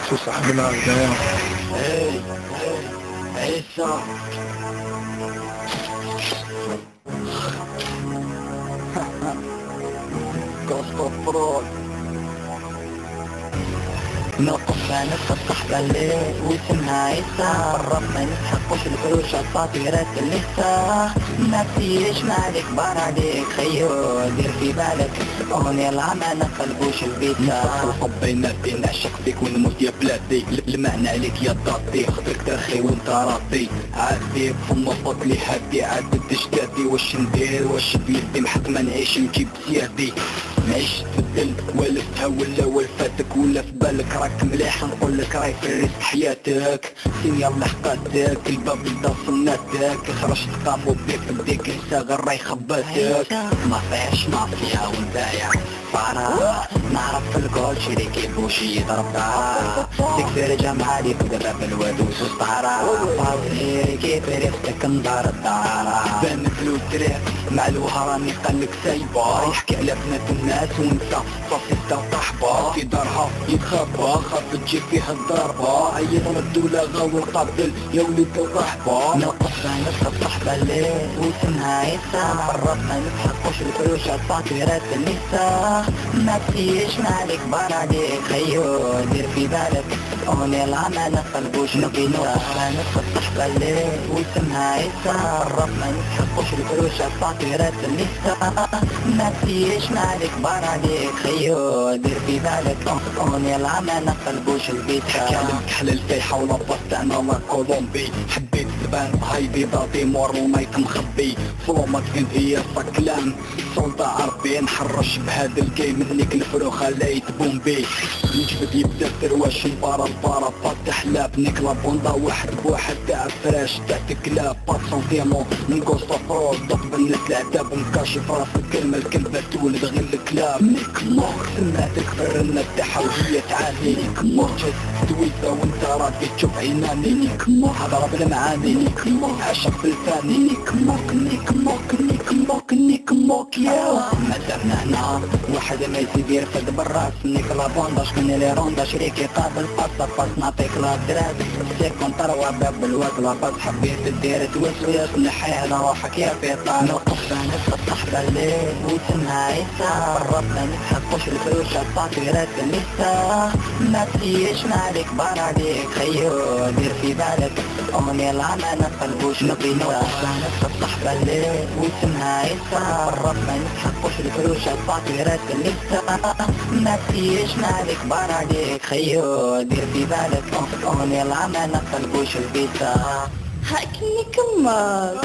شو صاحبنا هكذايا. ايه عيسى كاستفراد نوقف نفس الصحبة اللي واسمها عيسى برا ما نسحقوش الفلوس الطاطيرات اللسة ما فيش مالك بار عليك خيو دير في بالك اغني العمى نقلبوش البيتزا الحب بينا شك فيك ونموت يا بلادي المعنى عليك يا ضاطي خطرك ترخي وانت راضي عادي فما فضلي هادي عادي تجدادي واش ندير واش بيدي محق ما نعيش نجيب سيادي نعيش تبدل ولا تهول ولا فاتك ولا في بالك راك مليح نقول لك راي في ريسك حياتك سين يلا حقاتك الباب بدا صناتك خرجت قاموا بيك بديك انسى غير راي خباتك ما فيهاش مافيا ونبايع فارا نعرف الكل شريكي بوشي يضربها تكسر جمعة لي ودابا بالودوس وسطارا فاضي كيف ريختك ندار الدارا بانت له الدريع مع الوهراني قالك سايبة يحكي على بنات الناس وانت صافي طحبة في دارها يتخبى خاف تجي فيها الضربة عيط الدولة غاوي القابل يا وليد الرحبة نوقف نفس الصحبة اللي واسمها عيسى برا ما نسحقوش الفلوس الطاطيرات اللسة ما فيش مالك بار عليك خيو دير في بالك اغني العمى نقلبوش البيتزا نفس الصحبة اللي واسمها عيسى برا ما نسحقوش الفلوس الطاطيرات اللسة ما فيش مالك بار عليك خيو دير في بالك اغني العمى نقلبوش البيتزا كلامك حلال فايحة ولا بطعنا لا كولومبي حبيت تبان هايدي ضاطي مور المايك مخبي فلومات كنت هي كلام سلطة عربي نحرش بهذا الجيم منك الفروخة لا يتبومبي نجبد يبدا ترواش البارا فاتح لاب نكلا بوندا واحد بواحد تاع فراش تاع تكلاب بات سنتيمون نقص فرود ضرب الناس العتاب مكاشف راس الكلمة الكلبة تولد غير الكلاب نيك موك سمعتك فرنا تاعها وهي تعاني نيك موك دويثة وانت راضي تشوف عيناني نيك موك هضرب المعاني نيك موك عشق بالفاني نيك موك نيك موك نيك موك نيك موك يا مازلنا هنا واحد ما يدير فد بالراس نيك لابوندا شكون لي روندا شريكي قابل باس نعطيك لادراس سيكون تروى باب الواد لاباس حبيت دير توسويس نحيه لروحك يا بيطان نوقف نفس الصحبة اللي واسمها عيسى برا ما نسحقوش الفلوس الطاطيرات اللسة ما فيش مالك بار عليك خيو دير في بالك اغني العمى نقلبوش البيتزا نفس الصحبة اللي واسمها عيسى برا ما نسحقوش الفلوس الطاطيرات اللسة ما فيش مالك بار عليك خيو دير في بالك اغني العمى نقلبوش البيتزا هاكني كمال